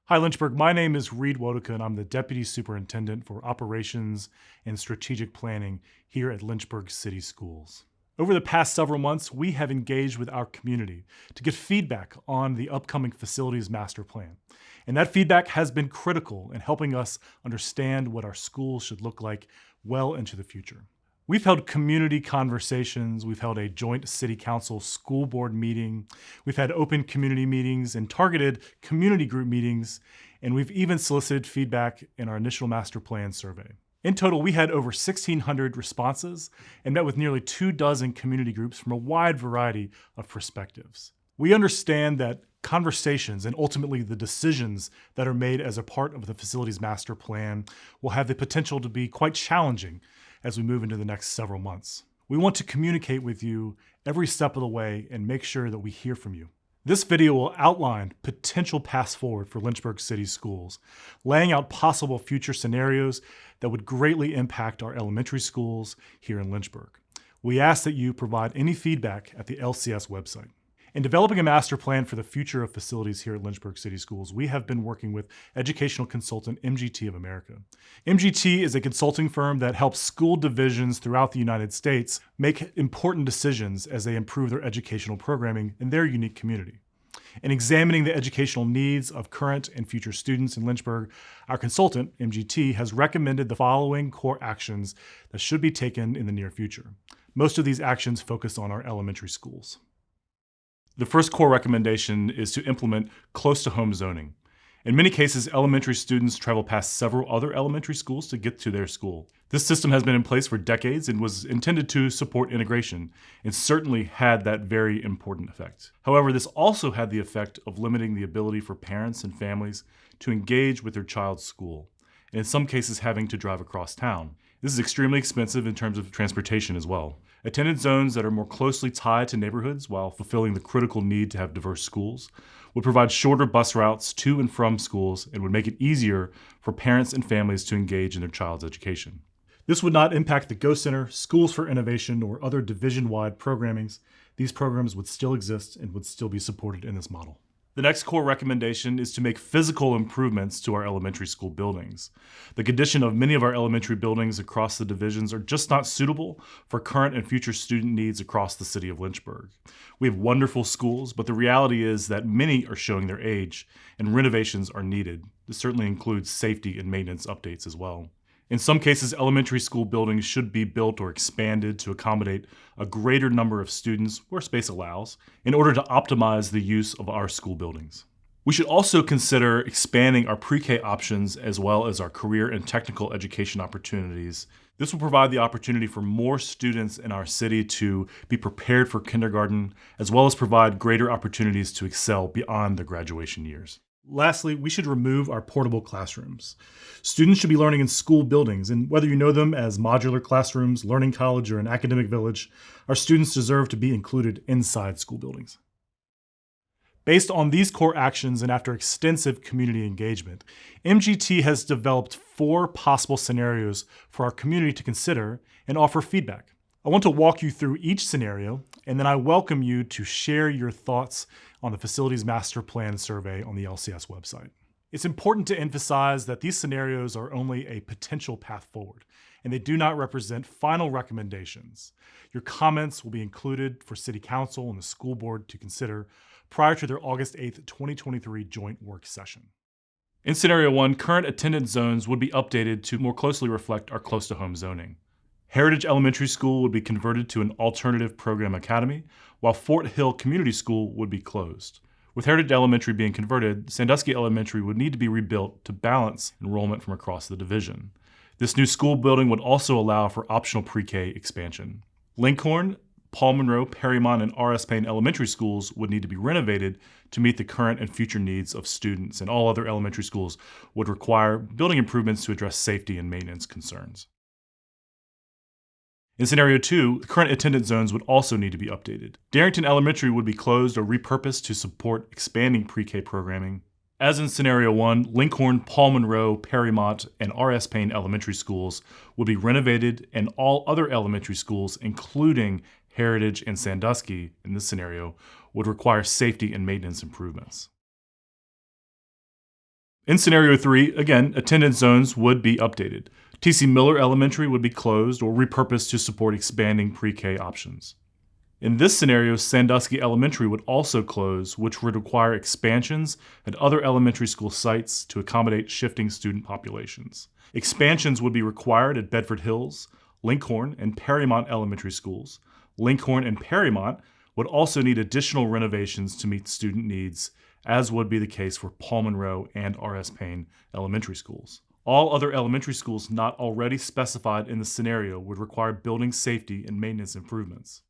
Hi, Lynchburg. My name is Reed Wodeca, and I'm the Deputy Superintendent for Operations and Strategic Planning here at Lynchburg City Schools. Over the past several months, we have engaged with our community to get feedback on the upcoming Facilities Master Plan. And that feedback has been critical in helping us understand what our schools should look like well into the future. We've held community conversations, we've held a joint city council school board meeting, we've had open community meetings and targeted community group meetings, and we've even solicited feedback in our initial master plan survey. In total, we had over 1,600 responses and met with nearly 24 community groups from a wide variety of perspectives. We understand that conversations and ultimately the decisions that are made as a part of the Facilities Master Plan will have the potential to be quite challenging as we move into the next several months. We want to communicate with you every step of the way and make sure that we hear from you. This video will outline potential paths forward for Lynchburg City Schools, laying out possible future scenarios that would greatly impact our elementary schools here in Lynchburg. We ask that you provide any feedback at the LCS website. In developing a master plan for the future of facilities here at Lynchburg City Schools, we have been working with educational consultant MGT of America. MGT is a consulting firm that helps school divisions throughout the United States make important decisions as they improve their educational programming in their unique community. In examining the educational needs of current and future students in Lynchburg, our consultant, MGT, has recommended the following core actions that should be taken in the near future. Most of these actions focus on our elementary schools. The first core recommendation is to implement close-to-home zoning. In many cases, elementary students travel past several other elementary schools to get to their school. This system has been in place for decades and was intended to support integration, and certainly had that very important effect. However, this also had the effect of limiting the ability for parents and families to engage with their child's school, and in some cases having to drive across town. This is extremely expensive in terms of transportation as well. Attendance zones that are more closely tied to neighborhoods while fulfilling the critical need to have diverse schools would provide shorter bus routes to and from schools and would make it easier for parents and families to engage in their child's education. This would not impact the Go Center, Schools for Innovation, or other division-wide programmings. These programs would still exist and would still be supported in this model. The next core recommendation is to make physical improvements to our elementary school buildings. The condition of many of our elementary buildings across the divisions are just not suitable for current and future student needs across the city of Lynchburg. We have wonderful schools, but the reality is that many are showing their age, and renovations are needed. This certainly includes safety and maintenance updates as well. In some cases, elementary school buildings should be built or expanded to accommodate a greater number of students where space allows in order to optimize the use of our school buildings. We should also consider expanding our pre-K options as well as our career and technical education opportunities. This will provide the opportunity for more students in our city to be prepared for kindergarten, as well as provide greater opportunities to excel beyond their graduation years. Lastly, we should remove our portable classrooms. Students should be learning in school buildings, and whether you know them as modular classrooms, learning college, or an academic village, our students deserve to be included inside school buildings. Based on these core actions and after extensive community engagement, MGT has developed 4 possible scenarios for our community to consider and offer feedback. I want to walk you through each scenario, and then I welcome you to share your thoughts on the Facilities Master Plan survey on the LCS website. It's important to emphasize that these scenarios are only a potential path forward, and they do not represent final recommendations. Your comments will be included for City Council and the School Board to consider prior to their August 8th, 2023 joint work session. In Scenario 1, current attendance zones would be updated to more closely reflect our close-to-home zoning. Heritage Elementary School would be converted to an alternative program academy, while Fort Hill Community School would be closed. With Heritage Elementary being converted, Sandusky Elementary would need to be rebuilt to balance enrollment from across the division. This new school building would also allow for optional pre-K expansion. Lincoln, Paul Monroe, Perrymont, and R.S. Payne Elementary Schools would need to be renovated to meet the current and future needs of students, and all other elementary schools would require building improvements to address safety and maintenance concerns. In Scenario 2, the current attendance zones would also need to be updated. Darrington Elementary would be closed or repurposed to support expanding pre-K programming. As in Scenario 1, Lincoln, Paul Monroe, Perrymont, and R.S. Payne Elementary Schools would be renovated, and all other elementary schools, including Heritage and Sandusky, in this scenario, would require safety and maintenance improvements. In scenario 3, again, attendance zones would be updated. T.C. Miller Elementary would be closed or repurposed to support expanding pre-K options. In this scenario, Sandusky Elementary would also close, which would require expansions at other elementary school sites to accommodate shifting student populations. Expansions would be required at Bedford Hills, Lincoln, and Perrymont Elementary Schools. Lincoln and Perrymont would also need additional renovations to meet student needs, as would be the case for Paul Monroe and R.S. Payne Elementary Schools. All other elementary schools not already specified in the scenario would require building safety and maintenance improvements.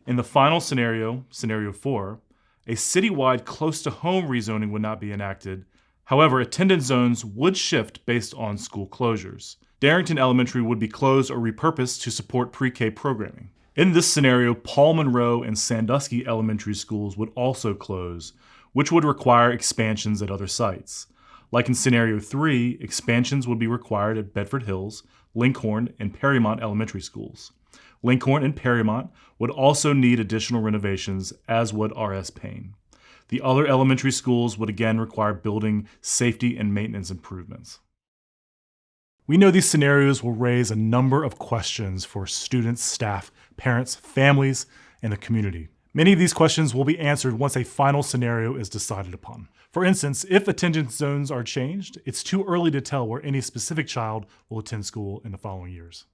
In the final scenario, scenario 4, a citywide close-to-home rezoning would not be enacted. However, attendance zones would shift based on school closures. Darrington Elementary would be closed or repurposed to support pre-K programming. In this scenario, Paul Monroe and Sandusky Elementary Schools would also close, which would require expansions at other sites. Like in scenario 3, expansions would be required at Bedford Hills, Lincoln, and Perrymont Elementary Schools. Lincoln and Perrymont would also need additional renovations, as would R.S. Payne. The other elementary schools would again require building safety and maintenance improvements. We know these scenarios will raise a number of questions for students, staff, parents, families, and the community. Many of these questions will be answered once a final scenario is decided upon. For instance, if attendance zones are changed, it's too early to tell where any specific child will attend school in the following years.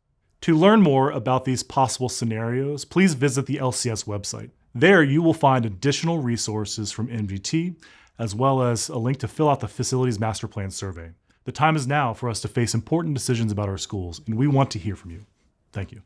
To learn more about these possible scenarios, please visit the LCS website. There you will find additional resources from MGT, as well as a link to fill out the Facilities Master Plan survey. The time is now for us to face important decisions about our schools, and we want to hear from you. Thank you.